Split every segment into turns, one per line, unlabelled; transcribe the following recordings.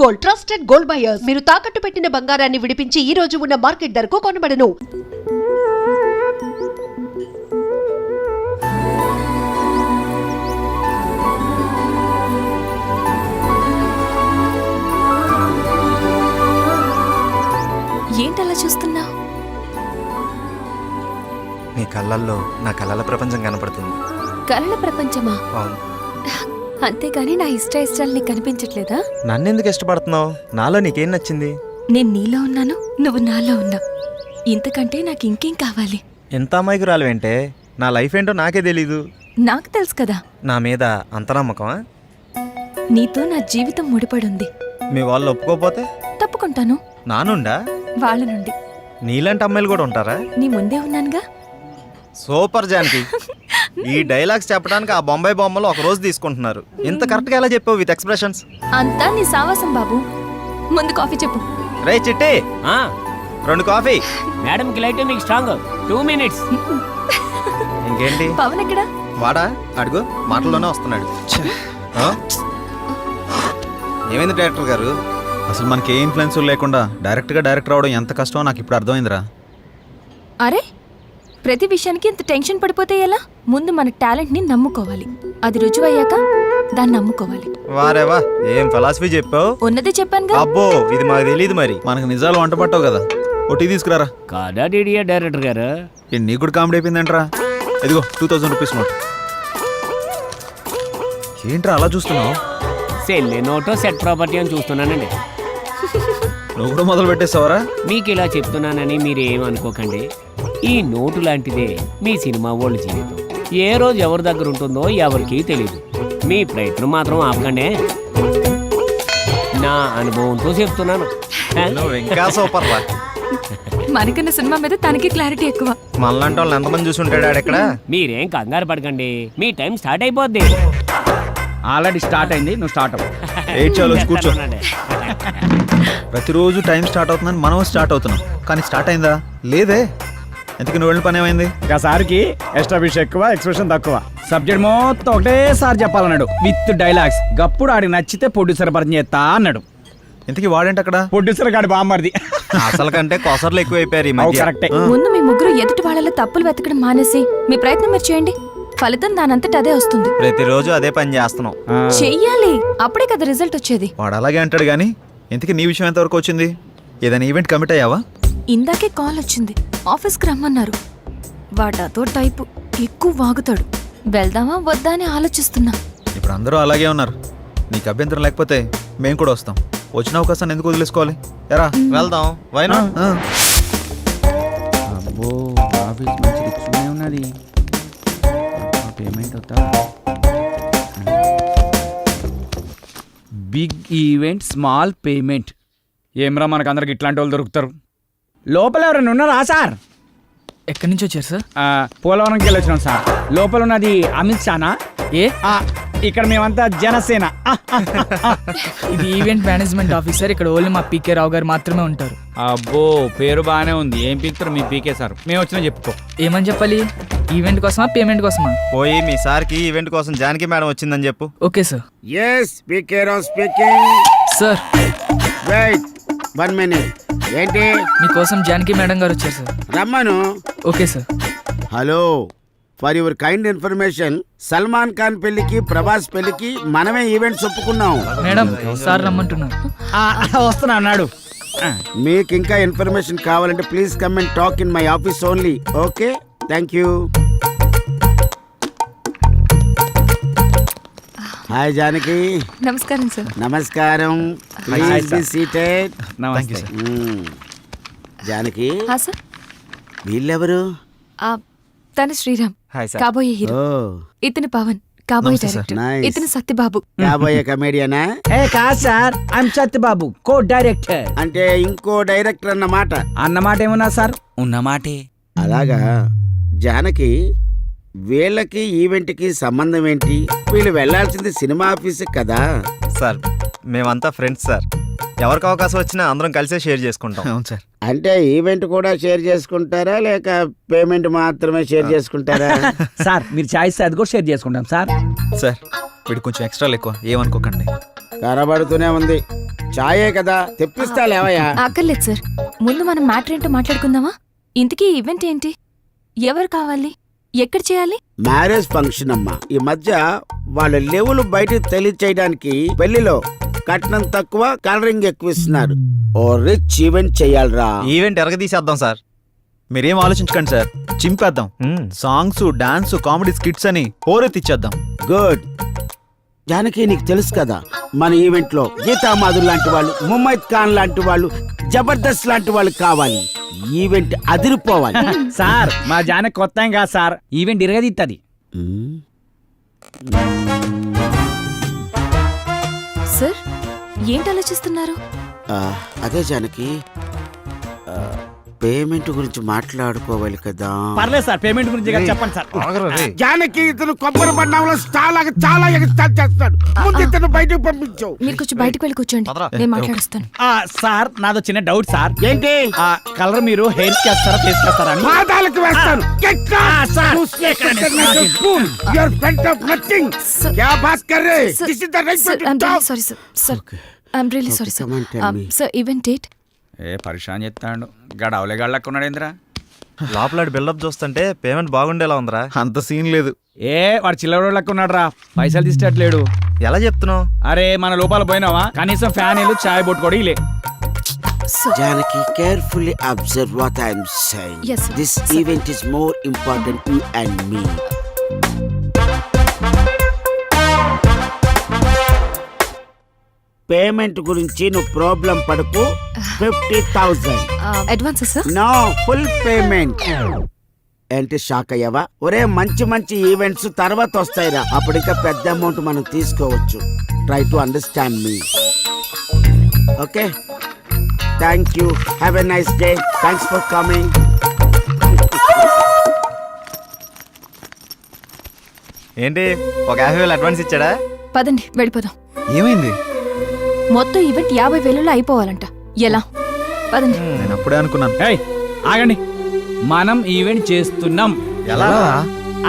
Gold, trusted gold buyers. మీరు తాకట్టు పెట్టిన బంగారాన్ని విడిపించి ఈ రోజు ఉన్న మార్కెట్ ధరకు కొనబడను.
ఏంటలా చూస్తున్నావు?
నీ కళ్ళల్లో నా కళ్ళల ప్రపంచం కనపడుతుంది.
కలల ప్రపంచమా?
అవును.
అంతేగాని నా ఇష్టాలు నీకు కనిపించట్లేదా?
నన్నెందుకు ఇష్టపడుతున్నావు? నాలో నీకేం నచ్చింది?
నేను నీలో ఉన్నాను, నువ్వు నాలో ఉన్నావు. ఇంతకంటే నాకు ఇంకేం కావాలి?
ఎంత అమాయకురాలు ఏంటే? నా లైఫ్ ఏంటో నాకే తెలీదు.
నాకు తెలుసు కదా.
నా మీద అంత నమ్మకమా?
నీతో నా జీవితం ముడిపడుంది.
మీ వాళ్ళు ఒప్పుకోపోతే
తప్పుకుంటాను.
నానుండా?
వాళ్ళ నుండి.
నీలాంటి అమ్మాయిలు కూడా ఉంటారా?
నీ ముందే ఉన్నానుగా.
సూపర్ జానకి. ఈ డైలాగ్స్ చెప్పడానికి ఆ బొంబాయి బొమ్మలు ఒక రోజు తీసుకుంటున్నారు. ఇంత కరెక్ట్గా ఎలా చెప్పావు విత్ ఎక్స్ప్రెషన్స్?
అంతా నీ సావాసం బాబు. ముందు కాఫీ చెప్పు.
రే చిట్టి, 2 కాఫీ.
మేడం కి లైట్ మీకు స్ట్రాంగ్ 2 minutes.
ఇంకేంటి?
పవన్ ఎక్కడా?
వాడా? అడుగు, మాటల్లోనే వస్తున్నాడు. ఏమైంది డైరెక్టర్ గారు?
అసలు మనకి ఏ ఇన్ఫ్లుయెన్స్ లేకుండా డైరెక్ట్గా డైరెక్టర్ అవడం ఎంత కష్టమో నాకు ఇప్పుడు అర్థమైందిరా.
అరే, ప్రతి విషయానికి ఇంత టెన్షన్ పడిపోతే ఎలా? ముందు మన టాలెంట్ని నమ్ముకోవాలి. అది రుజువయ్యాక దాన్ని నమ్ముకోవాలి.
వారేవా, ఏం ఫిలాసఫీ చెప్పావు?
ఉన్నదే చెప్పానుగా.
అబ్బో, ఇది మాకు తెలియదు. మరి
మనకు నిజాలు వంట పట్టావు కదా, ఓ టీ తీసుకురారా.
కాదా డీడీఏ డైరెక్టర్ గారు?
నీకు కూడా కామెడీ అయిపోయిందంటరా. ఇదిగో 2000 రూపీస్ నోట్. ఏంట్రా అలా చూస్తున్నావు?
సెల్లే నోటో సెట్ ప్రాపర్టీ అని చూస్తున్నానండి.
నువ్వు కూడా మొదలు పెట్టేస్తావరా?
మీకు ఇలా చెప్తున్నానని మీరేమనుకోకండి. ఈ నోటు లాంటిదే మీ సినిమా వాళ్ళ జీవితం. ఏ రోజు ఎవరి దగ్గర ఉంటుందో ఎవరికీ తెలియదు. మీ ప్రయత్నం మాత్రం ఆపకండి. నా అనుభవంతో చెప్తున్నాను.
నువ్వు ఇంకా సూపర్ రా.
మనకన్నా సినిమా మీద తనకి క్లారిటీ ఎక్కువ.
మనలాంటి వాళ్ళు ఎంతమంది చూసి ఉంటాడు ఆడెక్కడ?
మీరేం కంగారు పడకండి, మీ టైం స్టార్ట్ అయిపోద్ది.
ఆల్రెడీ స్టార్ట్ అయింది, నువ్వు స్టార్ట్ అవ్వు.
చాలు కూర్చో. ప్రతిరోజు టైం స్టార్ట్ అవుతుందని మనం స్టార్ట్ అవుతున్నాం, కానీ స్టార్ట్ అయిందా? లేదే. ఎందుకు నువ్వు వెళ్ళిన పని ఏమైంది?
ఒకసారికి ఎస్టాబ్లిష్ ఎక్కువ, ఎక్స్ప్రెషన్ తక్కువ. సబ్జెక్ట్ మొత్తం ఒకటేసారి చెప్పాలన్నాడు విత్ డైలాగ్స్. గప్పుడు ఆడికి నచ్చితే ప్రొడ్యూసర్ పరిచయం చేస్తా అన్నాడు.
ఇంతకీ వాడేంటి అక్కడ?
ప్రొడ్యూసర్ గాడి బామ్మర్ది.
అసలు కంటే కొసర్లు ఎక్కువైపోయారు ఈ మధ్య.
కరెక్టే.
ముందు మీ ముగ్గురు ఎదుటి వాళ్ళలో తప్పులు వెతకడం మానేసి మీ ప్రయత్నం మీరు చేయండి. ఫలితం దానంతట అదే వస్తుంది.
ప్రతిరోజు అదే పని చేస్తున్నాం.
చెయ్యాలి, అప్పుడే కదా రిజల్ట్ వచ్చేది.
వాడు అలాగే అంటాడు కానీ ఇంతకీ నీ విషయం ఎంతవరకు వచ్చింది? ఏదైనా ఈవెంట్ కమిట్ అయ్యావా?
ఇందాకే కాల్ వచ్చింది, ఆఫీస్కి రమ్మన్నారు. వాడాతో టైపు, ఎక్కువ వాగుతాడు. వెళ్దామా వద్దా అని ఆలోచిస్తున్నా.
ఇప్పుడు అందరూ అలాగే ఉన్నారు. నీకు అభ్యంతరం లేకపోతే మేము కూడా వస్తాం. వచ్చిన అవకాశాన్ని ఎందుకు వదిలేసుకోవాలి? ఎరా
వెళ్దాం. వైనా
అబ్బో, ఆఫీస్ మంచి రిచ్గానే ఉన్నది. పేమెంట్ అవుతా. Big event, small payment. ఏమ్రా, మనకు అందరికి ఇట్లాంటి వాళ్ళు దొరుకుతారు. లోపల ఎవరైనా ఉన్నారా సార్?
ఎక్కడి నుంచి వచ్చారు సార్?
పోలవరంకి వెళ్ళి వచ్చినాం సార్. లోపల ఉన్నది అమిత్ షానా?
ఏ
ఇక్కడ మేమంతా జనసేన.
ఇది ఈవెంట్ మేనేజ్మెంట్ ఆఫీసర్. ఇక్కడ ఓన్లీ మా పీకే రావు గారు మాత్రమే ఉంటారు.
అబ్బో, పేరు బాగానే ఉంది. ఏం పీకుతారు మీ పీకే సార్? మేము వచ్చినా చెప్పుకో.
ఏమని చెప్పాలి? ఈవెంట్ కోసమా పేమెంట్ కోసమా?
పోయి మీ సార్కి ఈవెంట్ కోసం జానకి మేడం వచ్చిందని చెప్పు.
Okay sir.
Yes, PK Rao speaking.
Sir
Wait, 1 minute. ఏంటి?
మీకోసం జానకి మేడం గారు వచ్చారు సార్.
రమ్మను.
Okay sir.
Hello, for your kind information, Salman Khan పెళ్లికి, ప్రభాస్ పెళ్లికి మనమే ఈవెంట్స్ ఒప్పుకున్నాం.
మేడం, సార్ రమ్మంటున్నారు.
వస్తున్నా అన్నాడు.
మీకు ఇంకా ఇన్ఫర్మేషన్ కావాలంటే please come and talk in my office only. Okay, thank you. Hi Janaki.
నమస్కారం సార్.
నమస్కారం. Please be seated.
నమస్తే.
జానకి,
సార్.
వీళ్ళెవరు?
తన శ్రీరామ్,
హాయ్ సార్.
కాబోయే హీరో. ఇతను పవన్, కాబోయే డైరెక్టర్.
Nice.
ఇతను సత్యబాబు,
కాబోయే కమేడియనా?
ఏ కాదు sir, I'm Satyababu, co director.
అంటే ఇంకో డైరెక్టర్ అన్నమాట.
అన్నమాట ఏమన్నా సార్?
ఉన్నమాటే.
అలాగా. జానకి, వీళ్ళకి ఈవెంట్కి సంబంధం ఏంటి? వీళ్ళు వెళ్లాల్సింది సినిమా ఆఫీస్ కదా.
సార్, మేమంతా ఫ్రెండ్స్ సార్. ఎవరికి అవకాశం వచ్చినా అందరం కలిసే షేర్ చేసుకుంటాం.
అవును సార్.
అంటే ఈవెంట్ కూడా షేర్ చేసుకుంటారా, లేక పేమెంట్ మాత్రమే షేర్ చేసుకుంటారా?
సార్, మీరు ఛాయిస్ అది కూడా షేర్ చేసుకుంటాం సార్.
సార్, వీడు కొంచెం ఎక్స్ట్రా ఎక్కువ, ఏమనుకోకండి.
కనబడుతూనే ఉంది. చాయే కదా తెప్పిస్తా లేవయ్యా.
అక్కర్లేదు సార్, ముందు మనం మ్యాటర్ ఏంటో మాట్లాడుకుందామా? ఇంతకీ ఈవెంట్ ఏంటి? ఎవరు కావాలి? ఎక్కడ చేయాలి?
మ్యారేజ్ ఫంక్షన్ అమ్మా. ఈ మధ్య వాళ్ళ లెవెల్ బయటకు తెలియచేయడానికి పెళ్లిలో కట్నం తక్కువ కలరింగ్ ఎక్కువ ఇస్తున్నారు. ఓ రిచ్ ఈవెంట్ చెయ్యాలరా.
ఈవెంట్ ఎరగదీసేద్దాం సార్.
మీరేం ఆలోచించకండి సార్, చింపేద్దాం. సాంగ్స్, డాన్స్, కామెడీ స్కిట్స్ అని హోరెత్తిచ్చేద్దాం.
గుడ్. జానకి నీకు తెలుసు కదా మన ఈవెంట్ లో గీతా మాధుర్ లాంటి వాళ్ళు, ముమైత్ ఖాన్ లాంటి వాళ్ళు, జబర్దస్త్ లాంటి వాళ్ళు కావాలి. ఈవెంట్ అదిరిపోవాలి.
సార్ మా జానకి కొత్త ఏం కాదు సార్, ఈవెంట్ ఇరగదిత్తది.
సార్ ఏంటి ఆలోచిస్తున్నారు?
అదే జానకి, పేమెంట్ గురించి మాట్లాడుకోవాలి కదా.
పర్లేదు సార్, పేమెంట్ గురించి కదా చెప్పండి సార్.
జానకి ఇతను కొబ్బరి బండంలో చాలా ఎగస్టాల్ చేస్తాడు. ముందు ఇతను బయటకు పంపించావు.
మీరు కొంచెం బయటకు వెళ్ళి కూర్చోండి, నేను మాట్లాడుస్తాను.
సార్ నాదో చిన్న డౌట్ సార్.
ఏంటి?
కలర్ మీరు హెయిర్ కి వేస్తారా, ఫేస్ కి వేస్తారా అని.
పాదాలకు వేస్తాను.
Sir event date?
ఏ పరిశాన్ చెప్తాడు గడవలే గళ్ళకున్నాడు ఏంద్రా.
లోపల బిల్డప్ చూస్తుంటే పేమెంట్ బాగుండేలా ఉందిరా.
అంత సీన్ లేదు.
ఏ వాడు చిల్లర లెక్కున్నాడు రా, పైసలు తీసేటట్లేడు.
ఎలా చెప్తున్నావు?
అరే మన లోపల పోయినావా, కనీసం ఫ్యాన్ వేలు చాయ్ బొట్టు కూడా ఇలే.
Janaki, carefully observe what I am saying.
Yes, sir.
This event is more important you and me. Payment గురించి నువ్వు ప్రాబ్లం పడుకు. 50,000.
Advance sir?
No, full payment. ఏంటి షాక్ అయ్యావా? ఒరే మంచి మంచి ఈవెంట్స్ తర్వాత వస్తాయిరా, అప్పుడు ఇంకా పెద్ద అమౌంట్ మనం తీసుకోవచ్చు. Try to understand me. Okay, thank you. Have a nice day. Thanks for coming.
ఏంటి, ఒక 50,000 అడ్వాన్స్ ఇచ్చాడా?
పదండి వెళ్ళిపోదాం.
ఏమైంది?
మొత్తం ఈవెంట్ 50,000లో అయిపోవాలంట. ఎలా? పదండి.
నేను అప్పుడే అనుకున్నాను.
ఏయ్ ఆగండి, మనం ఈవెంట్ చేస్తున్నాం.
ఎలా?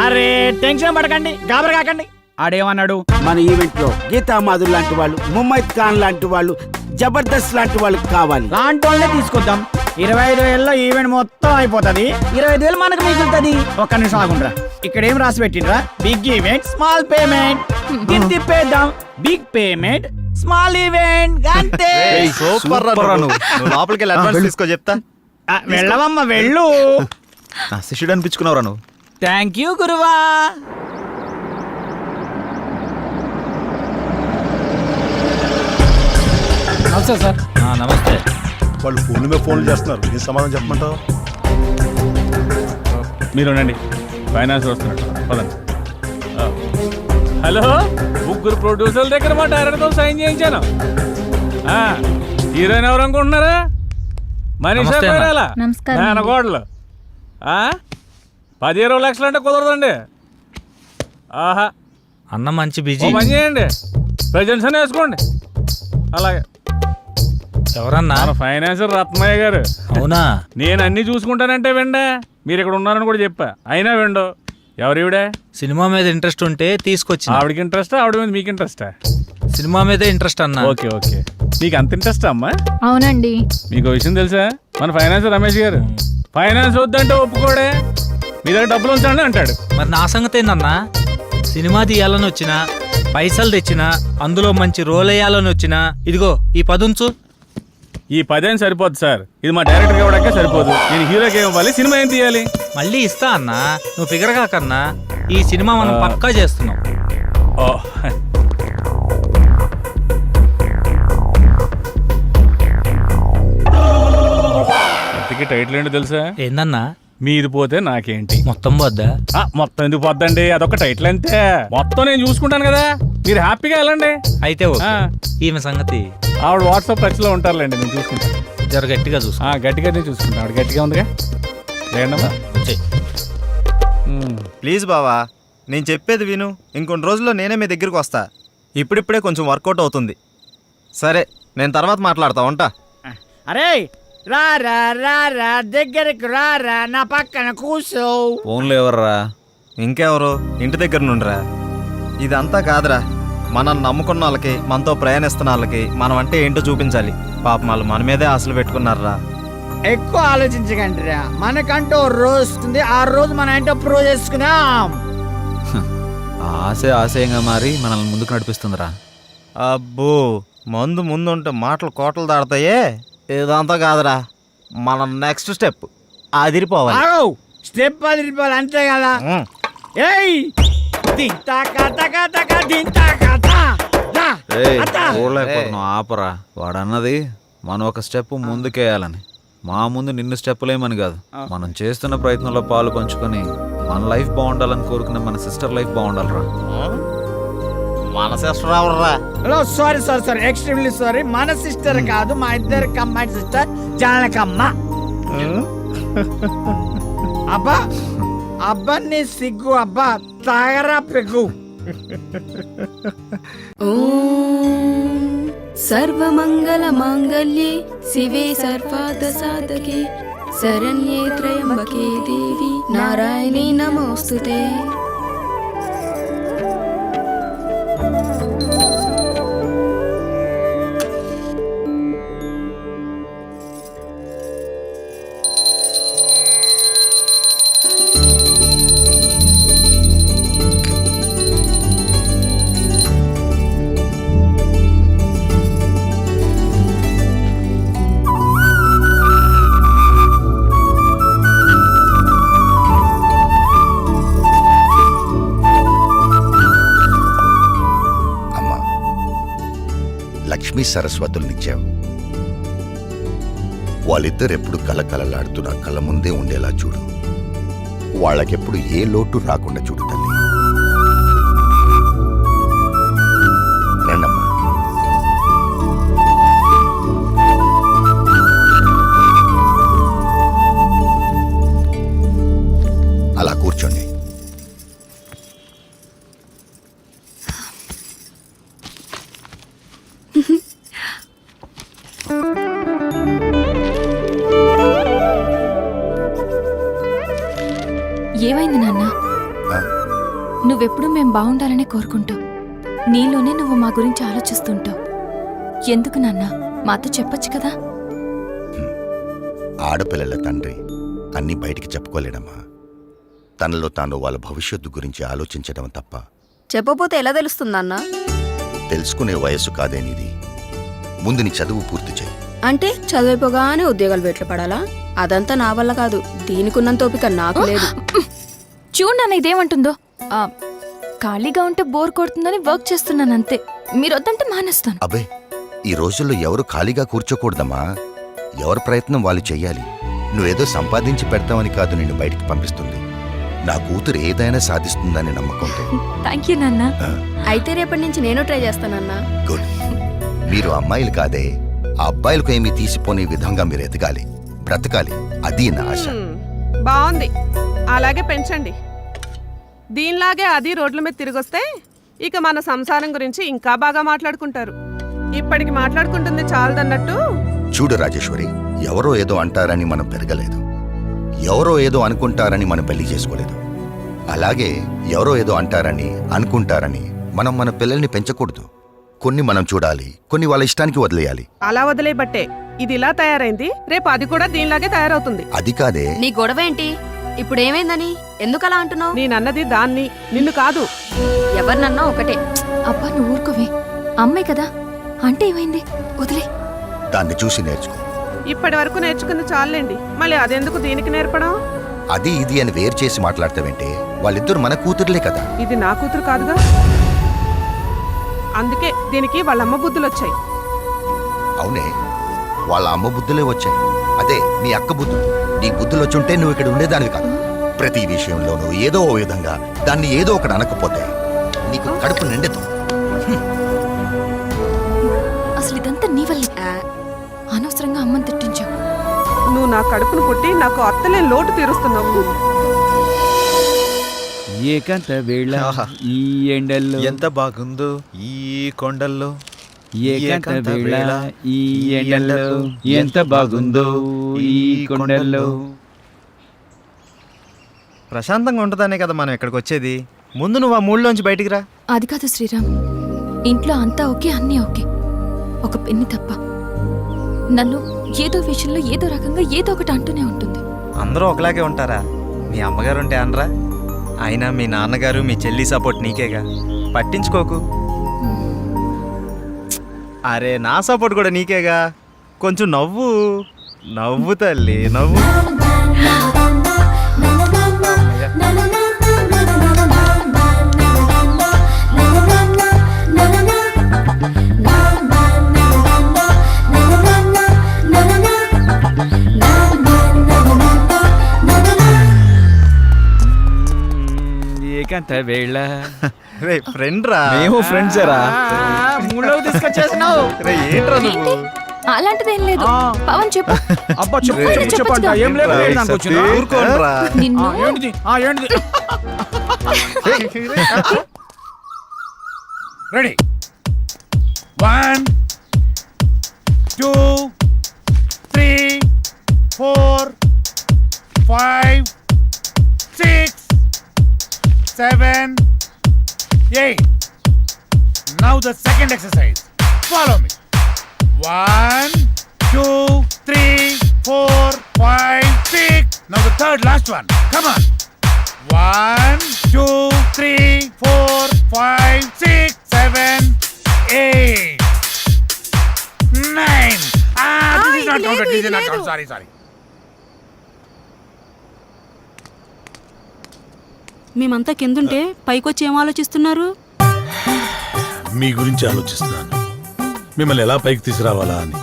అరే టెన్షన్ పడకండి, గాబర కాకండి. ఆడేమన్నాడు?
మన ఈవెంట్ లో గీతా మాధుర్ లాంటి వాళ్ళు, ముమైత్ ఖాన్ లాంటి వాళ్ళు, జబర్దస్త్ లాంటి వాళ్ళు కావాలి.
లాంటి వాళ్ళనే తీసుకొద్దాం. 25,000లో ఈవెంట్ మొత్తం అయిపోతుంది. 25,000 మనకు మిగులుతుంది. ఒక్క నిమిషం ఆగుండ్రా, ఇక్కడ ఏం రాసి పెట్టిండ్రా? Big event small payment. ఇది తిప్పేద్దాం. బిగ్ పేమెంట్ స్మాల్ ఈవెంట్ అంతే.
సూపర్ రా నువ్వు. లోపలికి వెళ్ళి అడ్వాన్స్ తీసుకో చెప్తా.
వెళ్ళవమ్మ వెళ్ళు.
నా శిష్యుడు అనిపించుకున్నావురా నువ్వు.
థ్యాంక్ యూ గురువా.
నమస్తే సార్.
నమస్తే.
వాళ్ళు ఫోన్ల మీద ఫోన్లు చేస్తున్నారు, ఏం సమాధానం చెప్పమంటావు?
మీరు ఉండండి, ఫైనాన్స్ వస్తున్నట్టు. పదండి. హలో, ముగ్గురు ప్రొడ్యూసర్ల దగ్గర మా డైరెక్టర్తో సైన్ చేయించాను. హీరోయిన్ ఎవరు అనుకుంటున్నారా? మనీషా కొయిరాలా, మేనకోడలు. 10-20 లక్షలు అంటే కుదరదండి. ఆహా,
అన్న మంచి
ఓ పని చేయండి, ప్రజెంట్స్ అని వేసుకోండి. అలాగే.
ఎవరన్నా?
మన ఫైనాన్సర్ రత్నయ్య గారు.
అవునా?
నేను అన్ని చూసుకుంటానంటే వెండే, మీరు ఇక్కడ ఉన్నారని కూడా చెప్పా, అయినా వెండో. ఎవరివిడే?
సినిమా మీద ఇంట్రెస్ట్ ఉంటే తీసుకొచ్చి.
ఆవిడకి ఇంట్రెస్టా, ఆవిడ మీద మీకు ఇంట్రెస్టా?
సినిమా మీద ఇంట్రెస్ట్ అన్న.
ఓకే ఓకే, మీకు అంత ఇంట్రెస్ట్ అమ్మా?
అవునండి.
మీకు విషయం తెలుసా, మన ఫైనాన్సర్ రమేష్ గారు ఫైనాన్స్ వద్దంటే ఒప్పుకోడే, మీ దగ్గర డబ్బులు ఉంచండి అంటాడు.
మరి నా సంగతి ఏందన్నా? సినిమా తీయాలని వచ్చినా, పైసలు తెచ్చినా, అందులో మంచి రోల్ వేయాలని వచ్చినా, ఇదిగో ఈ 10 ఉంచు.
ఈ 10 సరిపోదు సార్, ఇది మా డైరెక్టర్ ఇవ్వడానికే సరిపోదు. నేను హీరోకి ఏం ఇవ్వాలి, సినిమా ఏం తీయాలి?
మళ్ళీ ఇస్తా అన్నా, నువ్వు ఫిగర్ కాకన్నా. ఈ సినిమా మనం పక్కా చేస్తున్నాం.
ఓ, ఇంతకీ టైటిల్ ఏంటో తెలుసా?
ఏందన్నా?
మీది పోతే నాకేంటి.
మొత్తం వద్దా?
మొత్తం ఎందుకు పోద్దండి, అదొక టైటిల్ అంతే. మొత్తం నేను చూసుకుంటాను కదా, మీరు హ్యాపీగా వెళ్ళండి.
అయితే ఓకే. ఈమె సంగతి
ఆవిడ వాట్సాప్ టచ్ లో ఉంటారులేండి, నేను చూసుకుంటాను.
జర గట్టిగా చూసు.
గట్టిగానే చూసుకుంటాను. ఆవిడ గట్టిగా ఉందిగా. లేదమ్మా,
ప్లీజ్ బావా, నేను చెప్పేది విను. ఇంకొన్ని రోజుల్లో నేనే మీ దగ్గరికి వస్తా. ఇప్పుడిప్పుడే కొంచెం వర్కౌట్ అవుతుంది. సరే, నేను తర్వాత మాట్లాడతా, ఉంటా.
అరే రారా రారా, దగ్గరకు రారా, నా పక్కన కూర్చో.
ఫోన్లో ఎవర్రా?
ఇంకెవరు? ఇంటి దగ్గర నుండిరా. ఇదంతా కాదురా, మనల్ని నమ్ముకున్న వాళ్ళకి, మనతో ప్రయాణిస్తున్న వాళ్ళకి మనం అంటే ఏంటో చూపించాలి. పాపం వాళ్ళు మన మీదే ఆశలు పెట్టుకున్నారా.
ఎక్కువ ఆలోచించకండి రా, మనకంటూ ఓ రోజు వస్తుంది, ఆ రోజు మనం ఏంటో ప్రూవ్ చేసుకున్నాం.
ఆశయంగా మారి మనల్ని ముందుకు నడిపిస్తుందిరా.
అబ్బో, మందు ముందుంటే మాటలు కోటలు దాడతాయే. ఇదంతా కాదురా, మన నెక్స్ట్ స్టెప్ అదిరిపోవాలి.
ఆగో, స్టెప్ అదిరిపోవాలి అంతే కదా. ఏయ్ దింతా కథ దింతా కథ
ఆపరా. వాడన్నది మనం ఒక స్టెప్ ముందుకేయాలని, మా ముందు నిన్ను స్టెప్పులేమని కాదు. మనం చేస్తున్న ప్రయత్నంలో పాలు పంచుకొని మన లైఫ్ బాగుండాలని కోరుకునే మన సిస్టర్ లైఫ్ బాగుండాలిరా.
మన సిస్టర్ ఎవర్రా?
Hello, sorry extremely sorry. మన సిస్టర్ కాదు, మా ఇద్దరు కమ్మాయి సిస్టర్ జానకమ్మ. అబ్బా అబ్బా నీ సిగ్గు, అబ్బా తాగరా పెగ్గు.
సర్వమంగళ మాంగళ్యే శివే సర్వార్థ సాధకే శరణ్యే త్రయంబకే దేవి నారాయణీ నమోస్తుతే.
లక్ష్మీ సరస్వతులనిచ్చావు. వాళ్ళిద్దరెప్పుడు కలకలలాడుతూ నా కళ్ళ ముందే ఉండేలా చూడు. వాళ్ళకెప్పుడు ఏ లోటు రాకుండా చూడు తల్లి. రండమ్మా. అలా కూర్చోండి.
ఏమైంది నాన్న? నువ్వెప్పుడు మేం బాగుండాలనే కోరుకుంటావు. నీలోనే నువ్వు మా గురించి ఆలోచిస్తుంటావు. ఎందుకు నాన్న? మాతో చెప్పొచ్చు కదా.
ఆడపిల్లల తండ్రి అన్నీ బయటికి చెప్పుకోలేడమ్మా. తనలో తాను వాళ్ళ భవిష్యత్తు గురించి ఆలోచించడం తప్ప.
చెప్పపోతే ఎలా తెలుస్తుందన్నా?
తెలుసుకునే వయస్సు కాదేనిది. ముందు నీ చదువు పూర్తి చేయి.
అంటే చదివిపోగానే ఉద్యోగాలు వెట్లు పడాలా? అదంతా నా వల్ల కాదు. దీనికున్నంత ఓపిక నాకు లేదు. చూడు నాన్న ఇదేమంటుందో. ఖాళీగా ఉంటే బోర్ కొడుతుందని వర్క్ చేస్తున్నాను అంతే. మీరు వద్దంటే మానేస్తాను.
అబ్బే, ఈ రోజుల్లో ఎవరు ఖాళీగా కూర్చోకూడదమ్మా. ఎవరి ప్రయత్నం వాళ్ళు చెయ్యాలి. నువ్వేదో సంపాదించి పెడతావని కాదు నిన్ను బయటికి పంపిస్తుంది. నా కూతురు ఏదైనా సాధిస్తుందని నమ్మకంతో.
థ్యాంక్ యూ నాన్న. అయితే రేపటి నుంచి నేను ట్రై చేస్తానన్నా.
గుడ్. మీరు అమ్మాయిలు కాదే, ఆ అబ్బాయిలకు ఏమీ తీసిపోని విధంగా మీరు ఎదగాలి, బ్రతకాలి. అది నా ఆశ.
బాగుంది, అలాగే పెంచండి. దీనిలాగే అది రోడ్ల మీద తిరిగొస్తే ఇక మన సంసారం గురించి ఇంకా బాగా మాట్లాడుకుంటారు. ఇప్పటికి మాట్లాడుకుంటుంది చాలదన్నట్టు.
చూడు రాజేశ్వరి, ఎవరో ఏదో అంటారని మనం పెరగలేదు. ఎవరో ఏదో అనుకుంటారని మనం పెళ్లి చేసుకోలేదు. అలాగే ఎవరో ఏదో అంటారని అనుకుంటారని మనం మన పిల్లల్ని పెంచకూడదు. కొన్ని మనం చూడాలి, కొన్ని వాళ్ళ ఇష్టానికి వదిలేయాలి.
అలా వదిలేబట్టే ఇది ఇలా తయారైంది. రేపు అది కూడా దీనిలాగే తయారవుతుంది.
అది కాదే.
నీ గొడవ ఏంటి? ఇప్పుడు ఏమైందని? ఎందుకు అలా అంటున్నావు?
నేనన్నది దాన్ని, నిన్ను కాదు.
ఎవరినన్నా ఒకటే. అబ్బా నువ్వు ఊరుకోవే. అమ్మాయి కదా, అంటే ఏమైంది? వదిలే.
దాన్ని చూసి నేర్చుకో.
ఇప్పటి వరకు నేర్చుకుంది చాలండి, మళ్ళీ అదెందుకు దీనికి నేర్పడం?
అది ఇది అని వేరు చేసి మాట్లాడతావంటే వాళ్ళిద్దరు మన కూతురులే కదా.
ఇది నా కూతురు కాదుగా. అందుకే దీనికి వాళ్ళ అమ్మ బుద్ధులు వచ్చాయి.
అవునే, వాళ్ళ అమ్మ బుద్ధులే వచ్చాయి. అదే నీ అక్క బుద్ధులు. నీ బుద్ధులు వచ్చుంటే నువ్వు ఇక్కడ ఉండేదానివి కాదు. ప్రతి విషయంలోనూ ఏదో ఓ విధంగా దాన్ని ఏదో ఒకటి అనకపోతే నీకు కడుపు నిండదు.
అసలు ఇదంతా నీ వల్లే. అనవసరంగా అమ్మని తిట్టించావు.
నువ్వు నా కడుపును పుట్టి నాకు అత్తలే లోటు తీరుస్తున్నావు.
ఏకాంత వేళ ఈ ఎండల్లో
ఎంత బాగుందో ఈ కొండల్లో.
ఏకాంత వేళ ఈ ఎండల్లో ఎంత బాగుందో ఈ కొండల్లో.
ప్రశాంతంగా ఉంటుందనే కదా మనం ఇక్కడికి వచ్చేది. ముందు నువ్వు ఆ మూడులోంచి బయటికి రా.
అది కాదు శ్రీరామ్, ఇంట్లో అంతా ఓకే, అన్నీ ఓకే. ఒక పెన్ని తప్ప నన్ను ఏదో విషయంలో ఏదో రకంగా ఏదో ఒకటి అంటూనే ఉంటుంది.
అందరూ ఒకలాగే ఉంటారా? మీ అమ్మగారు ఉంటే అనరా? అయినా మీ నాన్నగారు మీ చెల్లి సపోర్ట్ నీకేగా, పట్టించుకోకు. అరే నా సపోర్ట్ కూడా నీకేగా, కొంచెం నవ్వు నవ్వు తల్లి నవ్వు.
ఏకంత వేళ
రే ఫ్రెండ్ రా,
మేము ఫ్రెండ్స్ రా.
మూడోకి తీసుకొచ్చేసినావు.
రే ఏంట్రా నువ్వు?
అలాంటిదేం లేదు. పవన్ చెప్పు.
అబ్బా చెప్పు చెప్పు చెప్పు అంట. ఏం లేదు
రేయ్,
దానికి
సత్తి,
వచ్చినా?
ఊరుకోండ్రా.
నిన్ను
ఏంటిది ఏంటిది?
Ready 1 2 3 4 5 6 7 8. Now the second exercise. Follow me. 1 2 3 4 5 6. Now the third last one. Come on. 1 2 3 4 5 6 7 8 9. This is not counted. This is not counted. Sorry.
మేమంతా కిందుంటే పైకొచ్చి ఏం ఆలోచిస్తున్నారు?
మీ గురించి ఆలోచిస్తున్నాను, మిమ్మల్ని ఎలా పైకి తీసుకురావాలా అని.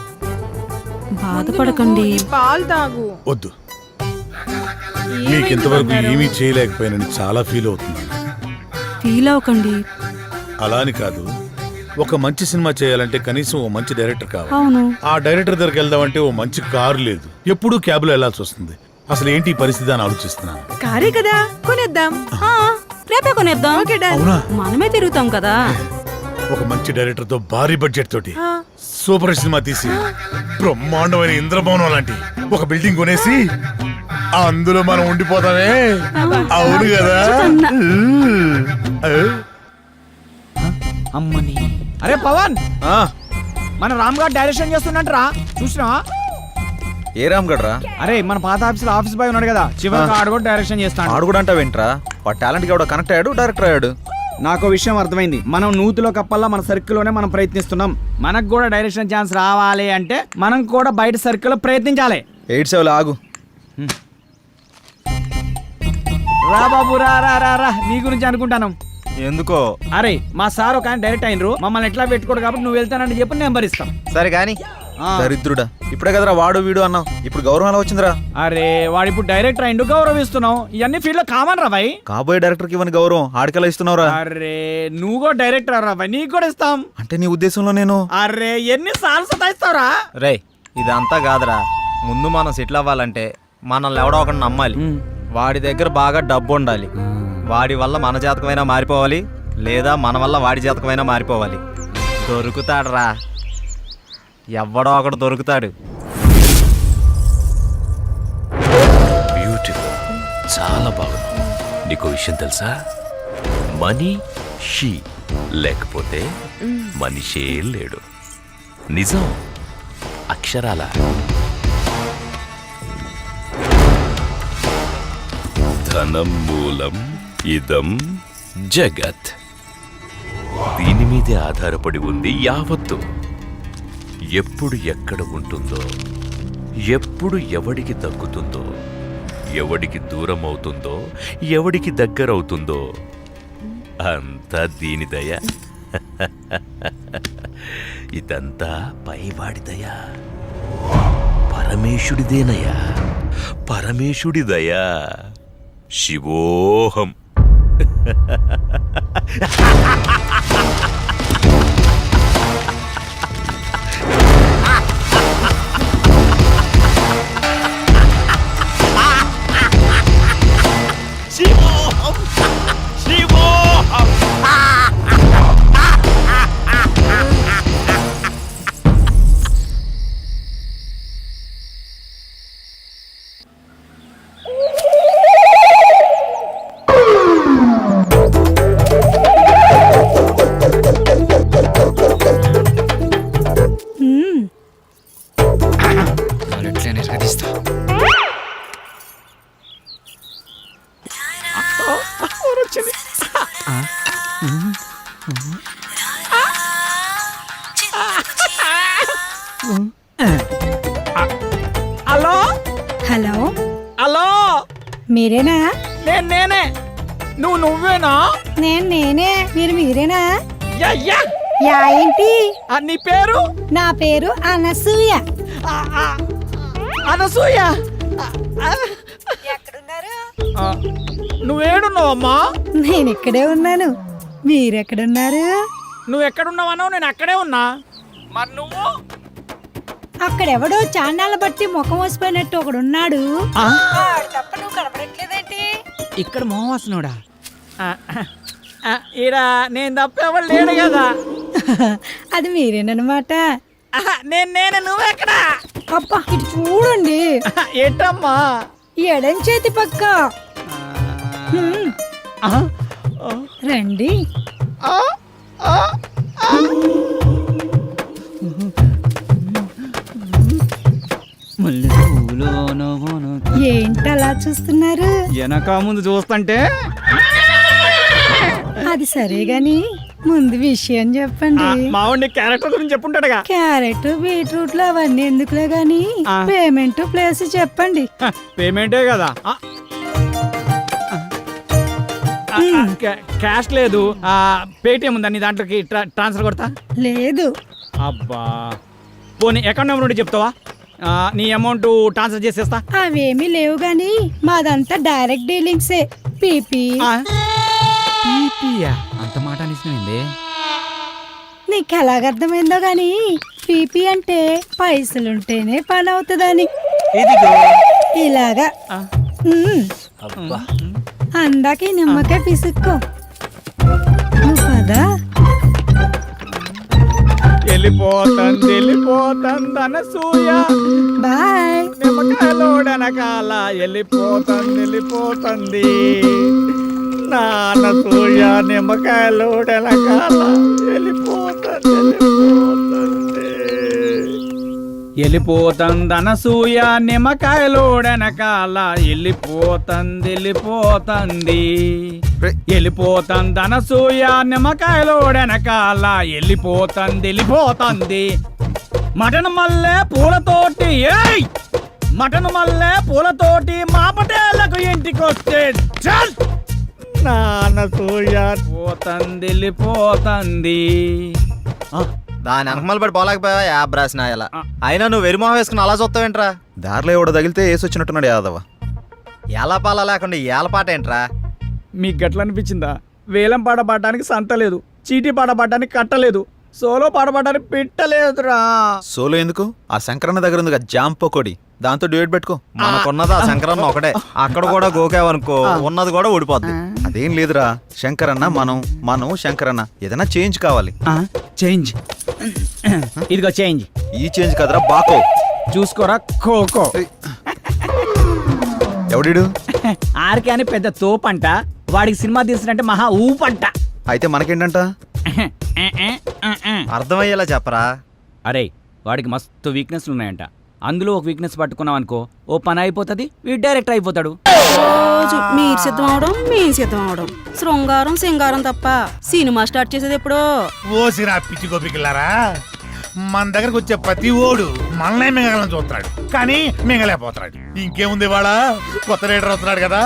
బాధపడకండి.
పాలు తాగు.
వద్దు, మీకు ఇంతవరకు ఏమీ చేయలేకపోయానని చాలా ఫీల్ అవుతున్నాను.
ఫీల్ అవ్వకండి.
అలా అని కాదు, ఒక మంచి సినిమా చేయాలంటే కనీసం ఓ మంచి డైరెక్టర్ కావాలి.
అవును.
ఆ డైరెక్టర్ దగ్గరికి వెళ్దామంటే ఓ మంచి కారు లేదు, ఎప్పుడూ క్యాబ్లో వెళ్లాల్సి వస్తుంది. అసలు ఏంటి ఈ పరిస్థితి అని ఆలోచిస్తున్నాను.
కారే కదా, కొనేద్దాం.
రేపే కొనేద్దాం.
అవునా?
మనమే తిరుగుతాం కదా.
ఒక మంచి డైరెక్టర్ తో భారీ బడ్జెట్ తోటి సూపర్ సినిమా తీసి బ్రహ్మాండమైన ఇంద్రభవనం లాంటి ఒక బిల్డింగ్ కొనేసి అందులో మనం ఉండిపోతామే. అవును కదా?
అమ్మని. అరే పవన్, మన రామ్ గారు డైరెక్షన్ చేస్తున్నట్రా, చూసినావా?
ఏ రామ్ గడ్రా?
అరే మన పాత ఆఫీసులో ఆఫీస్ బాయ్ ఉన్నాడు కదా, చివరికి ఆడు కూడా డైరెక్షన్ చేస్తాడు.
ఆడు కూడా అంటావు ఏంట్రా? వాడు టాలెంట్ కి ఎవడో కనెక్ట్ అయ్యాడు, డైరెక్టర్ అయ్యాడు.
నాకు విషయం అర్థమైంది. మనం నూతిలో కప్పల్లా మన సర్కిల్లోనే మనం ప్రయత్నిస్తున్నాం. మనకు కూడా డైరెక్షన్ ఛాన్స్ రావాలి అంటే మనం కూడా బయట సర్కిల్లో ప్రయత్నించాలి.
87 ఆగు.
రా బాబు రా రా రా రా, నీ గురించి అనుకుంటాను.
ఎందుకో?
అరే మా సార్ ఒక డైరెక్ట్ అయినరు, మమ్మల్ని ఎట్లా పెట్టుకోడు కాబట్టి నువ్వు వెళ్తానని చెప్పి నెంబర్ ఇస్తాం.
సరే కానీ
దరిద్రుడా, ఇప్పుడే కదరా వాడు వీడు అన్నావు, ఇప్పుడు గౌరవం ఎలా వచ్చిందిరా?
అరే వాడు ఇప్పుడు డైరెక్టర్ అయిండు, గౌరవిస్తున్నావు. ఇవన్నీ ఫీల్డ్ లో కామన్ రా భాయ్.
కాబోయే డైరెక్టర్ కి ఇవ్వని గౌరవం ఆడికెలా ఇస్తున్నావురా?
అరే నువ్వు కూడా డైరెక్టర్ రా భాయ్, నీకు కూడా ఇస్తాం.
అంటే నీ ఉద్దేశంలో నేను
అరే ఎన్ని సార్లు సతాయిస్తావురా?
రే ఇదంతా కాదురా, ముందు మనం సెటిల్ అవ్వాలంటే మనల్ని ఎవడో ఒకటి నమ్మాలి. వాడి దగ్గర బాగా డబ్బు ఉండాలి. వాడి వల్ల మన జాతకమైనా మారిపోవాలి, లేదా మన వల్ల వాడి జాతకమైనా మారిపోవాలి. దొరుకుతాడురా, ఎవడో ఒకడు దొరుకుతాడు.
బ్యూటిఫుల్, చాలా బాగుంది. నీకు విషయం తెలుసా? మనీ షీ లేకపోతే మనిషే లేడు. నిజం, అక్షరాల. ధనం మూలం ఇదం జగత్. దీని మీదే ఆధారపడి ఉంది యావత్తు. ఎప్పుడు ఎక్కడ ఉంటుందో, ఎప్పుడు ఎవడికి దక్కుతుందో, ఎవడికి దూరం అవుతుందో, ఎవడికి దగ్గరవుతుందో అంతా దీని దయ. ఇదంతా పైవాడి దయ, పరమేశుడిదేనయ్యా, పరమేశుడి దయా. శివోహం. శివోహం శివోహం.
ప్రకటిస్తా.
హలో
హలో
హలో,
మీరేనా?
నేనే. నువ్వేనా?
నేనే. మీరేనా?
Yeah yeah.
యా ఏంటి?
నీ పేరు?
నా పేరు అనసూయ.
అనసూయ.
ఎక్కడున్నారు?
నువ్వేడున్నావమ్మా?
నేను ఇక్కడే ఉన్నాను. మీరెక్కడున్నారు?
నువ్వు ఎక్కడున్నావనో నేను అక్కడే ఉన్నా. మరి నువ్వు?
అక్కడెవడో చాన్నాళ్ళ బట్టి ముఖం వసిపోయినట్టు ఒకడున్నాడు.
ఆ?
తప్ప నువ్వు కనపడట్లేదేంటి?
ఇక్కడ మోహవాసనుడా? ఈడ నేను తప్ప ఎవరు లేడు కదా.
అది మీరేనమాట.
నేనే. నువ్వెక్కడా?
అబ్బా ఇటు చూడండి.
ఏంటమ్మా?
ఎడం చేతి పక్క. రండి. ఏంటలా చూస్తున్నారు?
వెనక ముందు చూస్తుంటే.
అది సరే గాని ముందు విషయం చెప్పండి.
మావాడి క్యారెక్టర్ గురించి చెప్పుంటాడుగా.
క్యారెట్ బీట్రూట్ లో అవన్నీ ఎందుకులే గాని పేమెంట్ ప్లేస్ చెప్పండి.
పేమెంటే కదా. క్యాష్ లేదు. పేటిఎం ఉందా నీ దాంట్లోకి? ట్రాన్స్ఫర్ కొడతా.
లేదు.
అబ్బా పోనీ అకౌంట్ నెంబర్ ఉంటే చెప్తావా? నీ అమౌంట్ ట్రాన్స్ఫర్ చేసేస్తా.
అవేమీ లేవు గాని మాదంతా డైరెక్ట్ డీలింగ్సే. పీపీ.
అంత మాట అనిసినవింది.
నీకు ఎలాగర్థమైందో గాని పీపీ అంటే పైసలుంటేనే పని అవుతుందని. ఇలాగా. అందాక ఈ నిమ్మకాయ పిసుక్కో. నువ్వు పదా.
వెళ్ళిపోతుంది అనసూయ.
బాయ్.
నిమ్మకాయలోడనకాల వెళ్ళిపోతుంది. నా అనసూయ నిమ్మకాయలోడనకాల వెళ్ళిపోతుంది అనసూయ నిమ్మకాయలోడనకాల వెళ్ళిపోతుంది అనసూయ నిమ్మకాయలోడనకాల వెళ్ళిపోతుంది. మటన్ మల్లె పూలతోటి మటన్ మల్లె పూలతోటి మా పటేళ్లకు ఇంటికొస్తే చల్ నానసూయ వెళ్ళిపోతుంది.
దాని వెనకమల పడి పోలేకపోయా యాబ్ రాసిన ఇలా. అయినా నువ్వు వెరిమోహం వేసుకుని అలా చూస్తావేంట్రా?
దారిలో ఎవడో తగిలితే వేసి వచ్చినట్టున్నాడు యాదవ.
ఎలా పాల లేకుండా ఏలపాట ఏంట్రా?
మీకు గట్ల అనిపించిందా? వేలం పాట పాడడానికి సంత లేదు, చీటీ పాట పాడడానికి కట్టలేదు, సోలో పాట పాడడానికి పెట్టలేదురా.
సోలో ఎందుకు? ఆ శంకరన్న దగ్గర ఉంది జామ్ పకోడి, దాంతో డ్యూయట్ పెట్టుకో.
మనకున్నది ఆ శంకరన్న ఒకటే. అక్కడ కూడా గోకావనుకో ఉన్నది కూడా ఊడిపోద్ది.
అదేం లేదురా, శంకరన్న మనం శంకరన్న ఏదైనా చేంజ్ కావాలి.
చేంజ్. ఇదిగో చేంజ్.
ఈ చేంజ్ కదరా బాకో.
చూసుకోరా కోకో.
ఎవడిడు?
ఆర్కే అని పెద్ద తోపంట, వాడికి సినిమా తీసినట్టే మహా ఊపంట.
అయితే మనకేంటంట?
అర్థమయ్యేలా చెప్పరా.
అరే వాడికి మస్తు వీక్నెస్లు ఉన్నాయంట. అందులో ఒక వీక్నెస్ పట్టుకున్నాం అనుకో, ఓ పని అయిపోతుంది, వీడు డైరెక్టర్ అయిపోతాడు.
రోజు మీరు సిద్ధం అవడం మేము సిద్ధం అవడం, శృంగారం సింగారం తప్ప సినిమా స్టార్ట్ చేసేది ఎప్పుడో.
ఓసిరా పిచ్చి గోపికిల్లారా, మన దగ్గరకు వచ్చే ప్రతి ఓడు మనల్నే మింగలని చూస్తున్నాడు, కానీ మింగలేకపోతున్నాడు. ఇంకేముంది వాళ్ళ కొత్త రైడర్ వస్తున్నాడు కదా,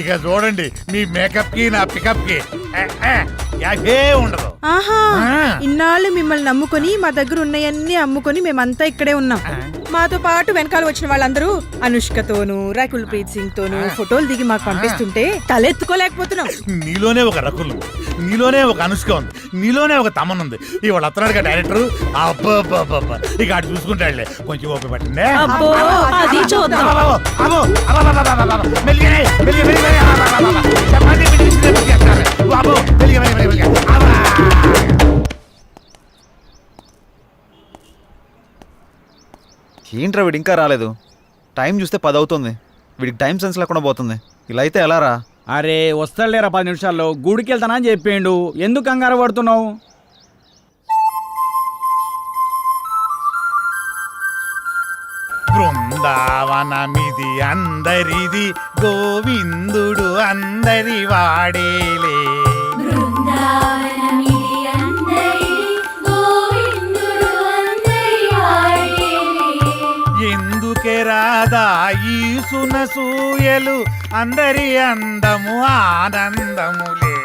ఇక చూడండి మీ మేకప్ కి నా పికప్ కి యాభే ఉండదు.
ఆహా, ఇన్నాళ్ళు మిమ్మల్ని నమ్ముకొని మా దగ్గర ఉన్నాయన్నీ అమ్ముకొని మేమంతా ఇక్కడే ఉన్నాం. మాతో పాటు వెనకాల వచ్చిన వాళ్ళందరూ అనుష్కతోను రకుల్ ప్రీత్ సింగ్ తోను ఫోటోలు దిగి మాకు పంపిస్తుంటే తలెత్తుకోలేకపోతున్నాం.
నీలోనే ఒక రకుల్, నీలోనే ఒక అనుష్క ఉంది, నీలోనే ఒక తమన్ ఉంది. ఇవాళ వస్తున్నాడు డైరెక్టర్. అబ్బా ఇక అటు చూసుకుంటాడులే, కొంచెం ఓపిక పట్టిందే.
ఏంట్రా వీడు ఇంకా రాలేదు? టైం చూస్తే 10 అవుతుంది. వీడికి టైం సెన్స్ లేకుండా పోతుంది. ఇలా అయితే ఎలా రా?
అరే వస్తాడులేరా 10 నిమిషాల్లో. గుడికి వెళ్తానా అని చెప్పిండు, ఎందుకు కంగారు పడుతున్నావు?
బృందావనమిది అందరిది, గోవిందుడు అందరి వాడేలే. ఎందుకే రాదా ఈ సునసూయలు, అందరి అందము ఆనందములే.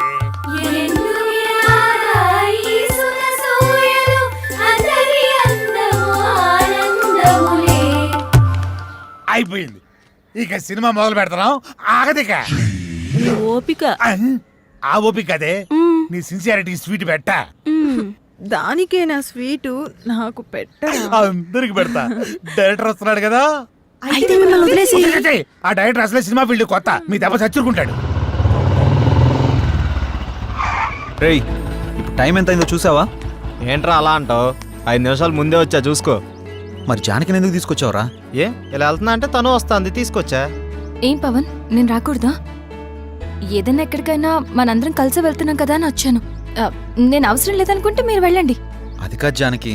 అయిపోయింది, ఇక సినిమా మొదలు పెడతాం. ఆగదిక
ఓపిక.
ఆ ఓపిక అదే నీ సిన్సియారిటీ స్వీట్ పెట్ట.
దానికేనా స్వీటు నాకు పెట్ట.
అందరికి పెడతా. డైరెక్టర్ వస్తున్నాడు కదా,
అయితే మిమ్మల్ని వదిలేసి
ఆ డైరెక్టర్ అసలే సినిమా ఫీల్డ్ కొత్త, మీ దెబ్బ చచ్చుకుంటాడు.
రేయ్, ఇప్పుడు టైం ఎంత అయిందో చూసావా?
ఏంట్రా అలా అంటావు? 5 నిమిషాలు ముందే వచ్చా చూసుకో.
మరి జానకిని ఎందుకు తీసుకొచ్చావురా?
ఏ ఇలా వెళ్తున్నా అంటే తను వస్తుంది, తీసుకొచ్చా.
ఏం పవన్, నేను రాకూడదా? ఏదైనా ఎక్కడికైనా మనందరం కలిసి వెళ్తున్నాం కదా అని వచ్చాను. నేను అవసరం లేదనుకుంటే మీరు వెళ్ళండి.
అది కాదు జానకి,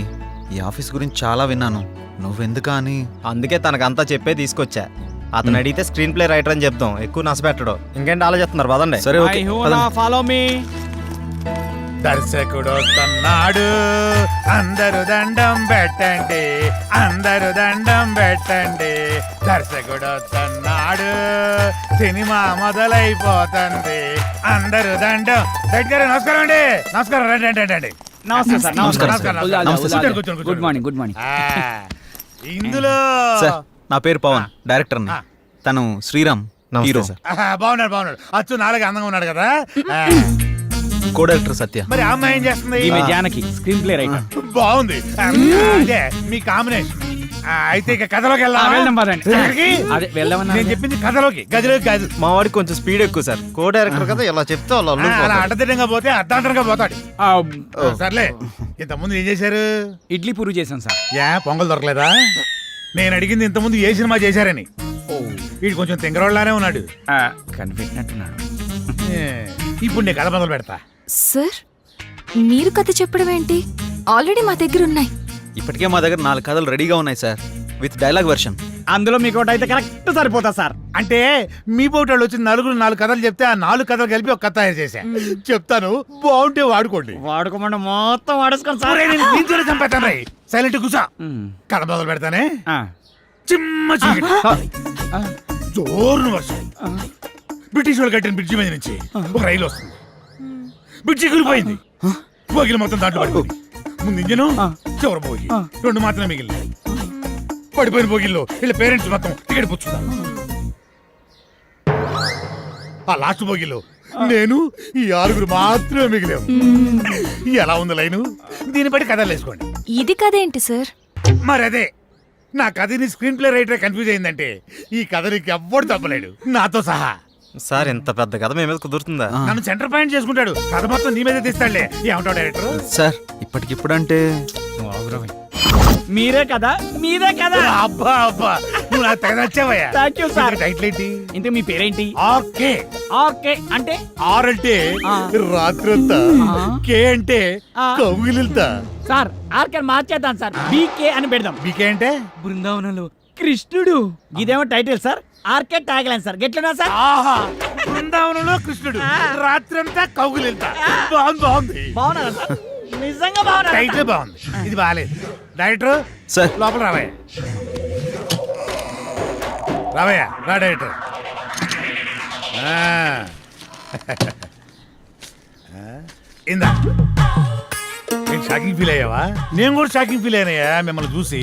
ఈ ఆఫీస్ గురించి చాలా విన్నాను, నువ్వెందుకా అని.
అందుకే తనకంతా చెప్పే తీసుకొచ్చా. అతను అడిగితే స్క్రీన్ ప్లే రైటర్ అని చెప్తాం, ఎక్కువ నష్టపెట్టడు. ఇంకేంటి ఆలోచిస్తున్నారు? పదండి.
సరే, ఓకే,
ఫాలో మీ.
దర్శకుడు వస్తున్నాడు, అందరూ దండం పెట్టండి, అందరూ దండం పెట్టండి. దర్శకుడు వస్తున్నాడు, సినిమా మొదలైపోతుంది, అందరూ దండం. దగ్గర నమస్కారం అండి. నమస్కారం, రండి రండి రండి.
నమస్తే సార్.
కూర్చోండి, కూర్చోండి.
Good morning, good morning.
ఇందులో
సార్, నా పేరు పవన్, డైరెక్టర్ని. తను శ్రీరామ్, హీరో.
బాగున్నాడు బాగున్నాడు, అచ్చు నాలుగు అందంగా ఉన్నాడు కదా.
కో డైరెక్టర్ సత్య.
మరి ఆ అమ్మాయి ఏం చేస్తుంది?
ఈమె జానకి, స్క్రీన్ ప్లే రైటర్.
బాగుంది, అదే మీ కాంబినేషన్. అయితే ఇక కథలోకి
వెళ్దాం పదండి. అదే వెళ్దామన్నా.
నేను చెప్పింది కథలోకి, గదిలోకి కాదు.
మా వాడికి కొంచెం స్పీడ్ ఎక్కువ సార్. కో డైరెక్టర్ కదా, ఇలా చెప్తే వాళ్ళు
అలా
అల్లుకుపోతారు.
అడ్డదిడ్డంగా పోతే అర్ధాంతరంగా పోతాడు. సర్లే, ఇంతకుముందు ఏం చేశారు?
ఇడ్లీ పూరి చేశాను సార్.
పొంగల్ దొరకలేదా? నేను అడిగింది ఇంతకుముందు ఏ సినిమా చేశారని. వీడు కొంచెం తింగరోళ్ళలానే ఉన్నాడు.
కనిపెట్టినట్టున్నాడు.
ఇప్పుడు నేను కథ మొదలు పెడతా.
సార్, మీరు కథ చెప్పడం ఏంటి? ఆల్రెడీ మా దగ్గర ఉన్నాయి.
ఇప్పటికే మా దగ్గర 4 కథలు రెడీగా ఉన్నాయి సార్, విత్ డైలాగ్ వెర్షన్.
అందులో మీకు ఒకటి అయితే కరెక్ట్ సరిపోతా సార్.
అంటే మీ పోటాళ్ళు వచ్చి 4 కథలు చెప్తే ఆ 4 కథలు కలిపి ఒక కథ తయారు చేశా. చెప్తాను, బాగుంటే వాడుకోండి.
వాడుకోమంటే మొత్తం వాడేసుకోండి సార్.
దీంతోనే చంపేస్తాను రై. సైలెంట్ కూసా. కథ మొదలు పెడతానే. చిమ్మ చీకటి, జోరున వర్షం. బ్రిటిష్ వాళ్ళు కట్టిన బ్రిడ్జి మీద నుంచి ఒక రైలు వస్తుంది. బ్రిడ్జి కూలిపోయింది, బోగిలు మొత్తం దాంట్లో పడిపోయింది. ముందు ఇంజను, చివరి బోగి, 2 మాత్రమే మిగిలినాయి. పడిపోయిన బోగిల్లో వీళ్ళ పేరెంట్స్ మొత్తం టికెట్ పుచ్చుతారు. ఆ లాస్ట్ బోగిలో నేను, ఈ 6 మాత్రమే మిగిలాము. ఎలా ఉంది లైను? దీన్ని బట్టి కథలు వేసుకోండి.
ఇది కథ ఏంటి సార్?
మరి అదే, నా కథని స్క్రీన్ ప్లే రైటర్ కన్ఫ్యూజ్ అయిందంటే ఈ కథ నీకు ఎవ్వడు తప్పలేడు, నాతో సహా.
సార్, ఇంత పెద్ద కథ మీ మీద కుదురుతుందా?
నన్ను సెంటర్ పాయింట్ చేసుకుంటాడు, కథ మొత్తం నీ మీదే తీస్తాడులే. ఏమంటావు డైరెక్టర్?
సార్, ఇప్పటికిప్పుడంటే
మీరే కదా, మీరే కదా.
అబ్బా అబ్బా, నువ్వు నాకు తెగ నచ్చావయ్యా.
Thank you sir.
టైటిల్ ఏంటి?
ఇంతకు మీ పేరేంటి?
ఆర్కే.
ఆర్కే అంటే?
ఆర్ అంటే రాత్రంతా, కే అంటే కౌగిలింతా.
సార్, ఆర్కే మార్చేద్దాం సార్, బీకే అని పెడదాం.
బీకే అంటే
బృందావనంలో కృష్ణుడు. ఇదేమో title sir, RK tagline sir. గెట్లనా సార్?
ఆహా, బృందావనంలో కృష్ణుడు, రాత్రంతా కౌగిలింతా. బాగుంది బాగుంది.
బాగున్నారా సార్? నిజంగా బాగున్నా.
టైటిల్ బాగుంది, ఇది బాగాలేదు. డైరెక్టర్
సార్,
లోపల రావయ్య. రావయ్య, రా డైరెక్టర్. ఇందా, నేను షాకింగ్ ఫీల్ అయ్యావా? నేను కూడా షాకింగ్ ఫీల్ అయినాయా మిమ్మల్ని చూసి.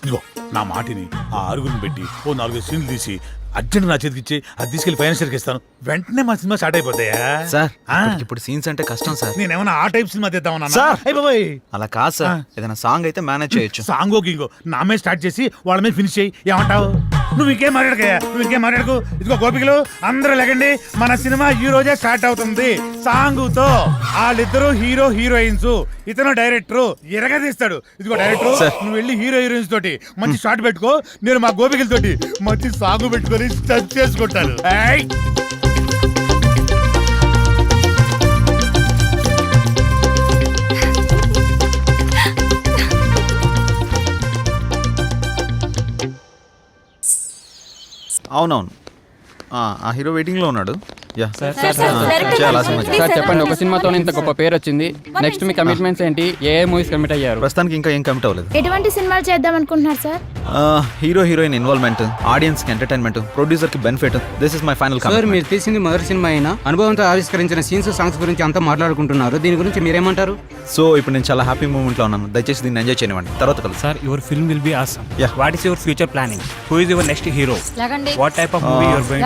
ఇదిగో నా మాటిని, ఆ 6 పెట్టి ఓ 4 సీన్లు తీసి అర్జెంట్ నా చేతికి ఇచ్చి అది తీసుకెళ్లి ఫైనాన్షియల్కి ఇస్తాను. వెంటనే మా సినిమా స్టార్ట్ అయిపోతాయా
సార్? ఇప్పుడు సీన్స్ అంటే కష్టం సార్.
నేనేమన్నా ఆ టైప్ సినిమా తీద్దామన్నా?
అలా కాదు సార్, ఏదైనా సాంగ్ అయితే మేనేజ్ చేయొచ్చు.
సాంగో గింగో నా మీద స్టార్ట్ చేసి వాళ్ళ మీద ఫినిష్ చేయి. ఏమంటావు? నువ్వు ఇంకేం మాట్లాడకయ్యా, నువ్వు ఇంకేం మాట్లాడకు. ఇదిగో గోపికలు అందరూ లేకండి, మన సినిమా ఈ రోజే స్టార్ట్ అవుతుంది సాంగుతో. వాళ్ళిద్దరు హీరో హీరోయిన్స్, ఇతను డైరెక్టర్ ఎరగదీస్తాడు. ఇదిగో డైరెక్టర్, నువ్వు వెళ్ళి హీరో హీరోయిన్స్ తోటి మంచి షాట్ పెట్టుకో, నేను మా గోపికలతోటి మంచి సాంగ్ పెట్టుకొని టచ్ చేసుకుంటాను.
అవునవును ఆ హీరో వెయిటింగ్లో ఉన్నాడు. యా
సార్ చెప్పండి, ఒక సినిమాతో ఇంత గొప్ప పేరు వచ్చింది. నెక్స్ట్ మీ కమిట్మెంట్స్ ఏంటి? ఏ మూవీస్ కమిట్ అయ్యారు?
ప్రస్తుతానికి ఇంకా ఏం కమిట్ అవ్వలేదు.
ఎటువంటి సినిమాలు చేద్దాం అనుకుంటున్నారు sir?
Hero heroine involvement, audience కి ఎంటర్టైన్మెంట్, ప్రొడ్యూసర్ కి benefit. This is my final
sir,
commitment.
మీరు తీసింది మొదటి సినిమా అయినా అనుభవంతో ఆవిష్కరించిన సీన్స్, సాంగ్స్ గురించి అంతా మాట్లాడుకుంటున్నారు. దీని గురించి మీరేమంటారు?
సో ఇప్పుడు నేను చాలా హ్యాపీ మూమెంట్ లో ఉన్నాను. దయచేసి దీన్ని ఎంజాయ్ చేయనివ్వండి. తర్వాత కలుసు.
Sir, your film will be awesome.
Yeah.
What is your future planning? Who is your next hero? What type of movie your going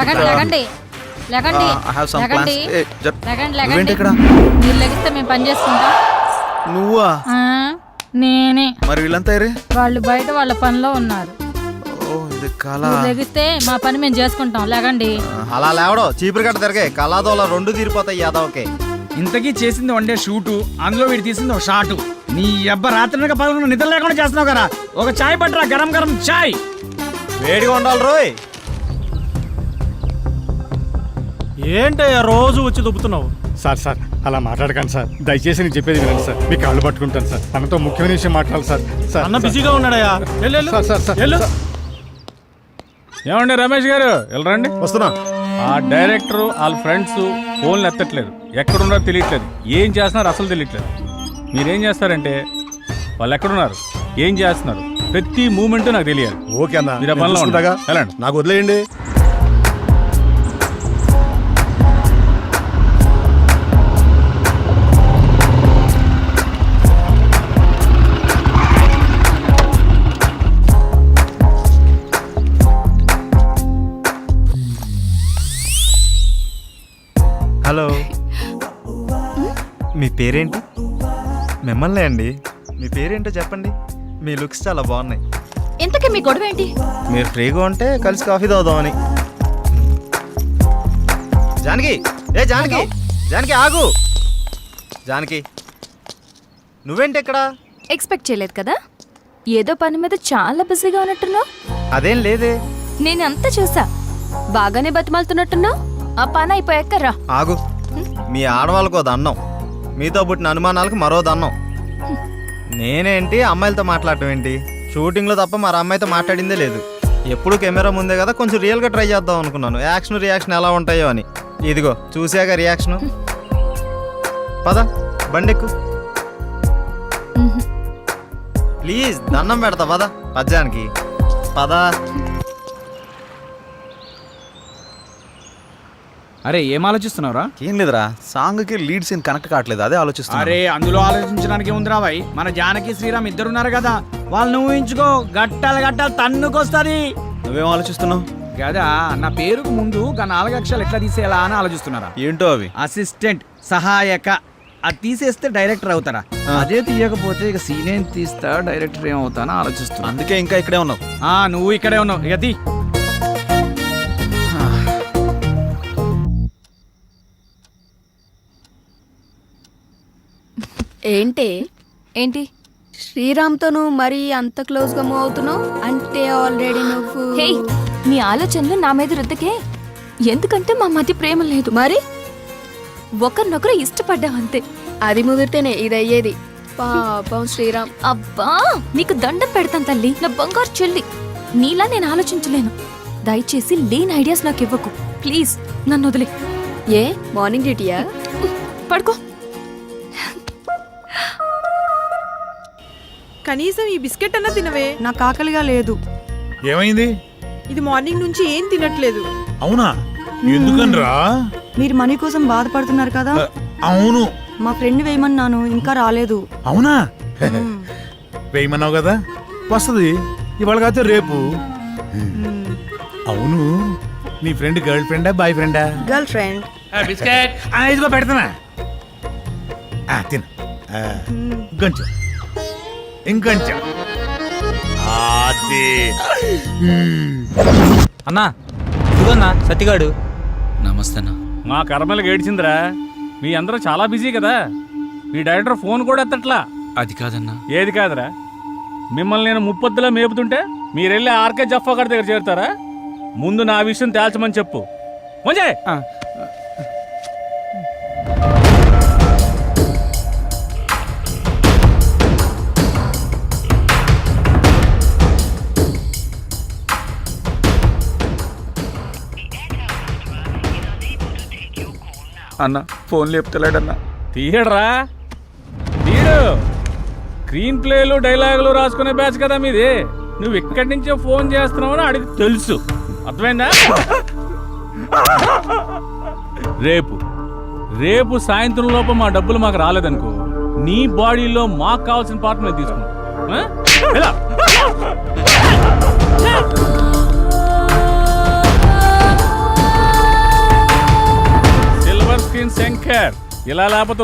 to
I have some plans. నువ్వేంటి ఇక్కడ?
మీరు లెగిస్తే మేము పని చేసుకుంటాం.
నువ్వా?
నేనే.
మరి వీళ్ళంతా ఏరే?
వాళ్ళు బయట వాళ్ళ పనిలో ఉన్నారు.
ఓ ఇది కళ.
లెగిస్తే మా పని మేము చేసుకుంటాం. లేకండి.
అలా లేవడో చీపురు కట్ట తిరగే కళాదోళ రెండు తీరిపోతాయి యాదవకే.
ఇంతకీ చేసింది వన్ డే షూటు, అందులో వీడు తీసింది ఒక షాటు. నీ అబ్బ రాత్రి పదకొండు నిద్ర లేకుండా చేస్తున్నావు కదా. ఒక చాయ్ పట్టరా, గరం గరం చాయ్.
వేడిగా ఉండాలి రోయ్.
ఏంటయ్యా రోజు వచ్చి దుబ్బుతున్నావు?
సార్ అలా మాట్లాడకండి సార్. దయచేసి నేను చెప్పేది వినండి సార్. మీ కాళ్ళు పట్టుకుంటాను సార్. అన్నతో ముఖ్యమైన విషయం మాట్లాడాలి సార్.
అన్న బిజీగా ఉన్నాడయ్యా. ఏమండి రమేష్ గారు, వెళ్ళరండి.
వస్తున్నా.
ఆ డైరెక్టర్ వాళ్ళ ఫ్రెండ్స్ ఫోన్లు ఎత్తట్లేదు, ఎక్కడున్నారో తెలియట్లేదు, ఏం చేస్తున్నారు అసలు తెలియట్లేదు. మీరేం చేస్తారంటే వాళ్ళు ఎక్కడున్నారు, ఏం చేస్తున్నారు, ప్రతి మూమెంట్ నాకు తెలియాలి.
ఓకే అన్న,
మీరు ఆ పనిలో
చూసుకుంటాగా.
వెళ్ళండి.
నాకు వదిలేయండి.
హలో, మీ పేరేంటి? మిమ్మల్ని అండి. మీ పేరేంటో చెప్పండి. మీ లుక్స్ చాలా బాగున్నాయి.
ఇంతకీ మీ గొడవ ఏంటి?
మీరు ఫ్రీగా ఉంటే కలిసి కాఫీ తాగుదామని. జానకి, ఏ జానకి, జానకి ఆగు. జానకి, నువ్వేంటి ఇక్కడ?
ఎక్స్పెక్ట్ చేయలేదు కదా. ఏదో పని మీద చాలా బిజీగా ఉన్నట్టున్నావు.
అదేం లేదే.
నేను అంతా చూసా. బాగానే బతిమాలుతున్నట్టున్నావు. ఆ పని అయిపోయాక రా.
ఆగు. మీ ఆడవాళ్ళకో దండం, మీతో పుట్టిన అనుమానాలకు మరో దండం. నేనేంటి అమ్మాయిలతో మాట్లాడటం ఏంటి? షూటింగ్లో తప్ప మరి అమ్మాయితో మాట్లాడిందే లేదు. ఎప్పుడు కెమెరా ముందే కదా, కొంచెం రియల్గా ట్రై చేద్దాం అనుకున్నాను. యాక్షన్ రియాక్షన్ ఎలా ఉంటాయో అని. ఇదిగో చూసాక రియాక్షను. పద బండెక్కు ప్లీజ్, దండం పెడతా పద. పద్యానికి పద.
అరే ఏం ఆలోచిస్తున్నావురా?
ఏం లేదురా, సాంగ్ కి లీడ్ సీన్ కనెక్ట్ కావట్లేదు, అదే ఆలోచిస్తున్నా.
అరే అందులో ఆలోచించడానికి ఉందిరా భాయ్. మన జానకి శ్రీరామ్ ఇద్దరున్నారు కదా, వాళ్ళని ఊహించుకో. గట్టాలు తన్నుకొస్తుంది.
నువ్వేం ఆలోచిస్తున్నావు?
కదా నా పేరుకు ముందు 4 అక్షరాలు ఎట్లా తీసేయాలా అని ఆలోచిస్తున్నారా?
ఏంటో అవి?
అసిస్టెంట్, సహాయక. అది తీసేస్తే డైరెక్టర్ అవుతారా? అదే తీయకపోతే ఇక సీన్ ఏం తీస్తా, డైరెక్టర్ ఏమవుతానో ఆలోచిస్తున్నా.
అందుకే ఇంకా ఇక్కడే ఉన్నావు.
నువ్వు ఇక్కడే ఉన్నావు. ఇక తీ.
ఏంటి
శ్రీరామ్తో నువ్వు మరీ అంత క్లోజ్ గా మూవ్ అవుతున్నావు అంటే ఆల్రెడీ నువ్వు.
హే, నీ ఆలోచనలు నా మీద రుద్దకే. ఎందుకంటే మా మధ్య ప్రేమ లేదు.
మరి
ఒకరినొకరు ఇష్టపడ్డాం అంతే.
అది ముదిరితేనే ఇది అయ్యేది. పాపం శ్రీరామ్.
అబ్బా, నీకు దండం పెడతాను తల్లి, నా బంగారు చెల్లి. నీలా నేను ఆలోచించలేను. దయచేసి లేని ఐడియాస్ నాకు ఇవ్వకు ప్లీజ్. నన్ను వదిలే.
ఏ మార్నింగ్ డ్యూటీయా?
పడుకో.
కనీసం ఈ బిస్కెట్ అన్న తినవే.
నాకు ఆకలిగా లేదు.
ఏమైంది?
ఇది మార్నింగ్ నుంచి ఏం తినట్లేదు.
అవునా? ఎందుకనరా?
మీరు మనీ కోసం బాధపడుతున్నారు కదా.
అవును.
మా ఫ్రెండ్ వేయమన్నాను, ఇంకా రాలేదు.
అవునా? వేయమన్నావు కదా, వస్తుంది. ఇవాళ కాదు రేపు. అవును, నీ ఫ్రెండ్ గర్ల్ ఫ్రెండా బాయ్ ఫ్రెండా?
Girl friend.
బిస్కెట్
ఇదిగో పెడతానా, తిన. ఇంకొంచెం ఇంకొంచెం.
అన్నా ఇదిగోన్నా సత్తిగాడు.
నమస్తే అన్న.
మా కర్మలకు ఏడ్చిందిరా. మీ అందరూ చాలా బిజీ కదా, మీ డైరెక్టర్ ఫోన్ కూడా ఎత్తట్లా.
అది కాదన్నా.
ఏది కాదురా? మిమ్మల్ని నేను ముప్పొద్దులా మేపుతుంటే మీరెళ్ళి ఆర్కే జఫా గారి దగ్గర చేరుతారా? ముందు నా విషయం తేల్చమని చెప్పు. మంచి అన్న ఫోన్ లేపుతలేడన్నా. తీయడరా తీయడు. స్క్రీన్ ప్లేలు డైలాగులు రాసుకునే బ్యాచ్ కదా మీది. నువ్వు ఇక్కడి నుంచే ఫోన్ చేస్తున్నావని అడిగి తెలుసు. అర్థమైందా? రేపు సాయంత్రం లోపు మా డబ్బులు మాకు రాలేదనుకో, నీ బాడీలో మాకు కావాల్సిన పార్ట్ మేము తీసుకుంటాం. సిల్వర్ స్క్రీన్ శంకర్ ఇలా లేకపోతే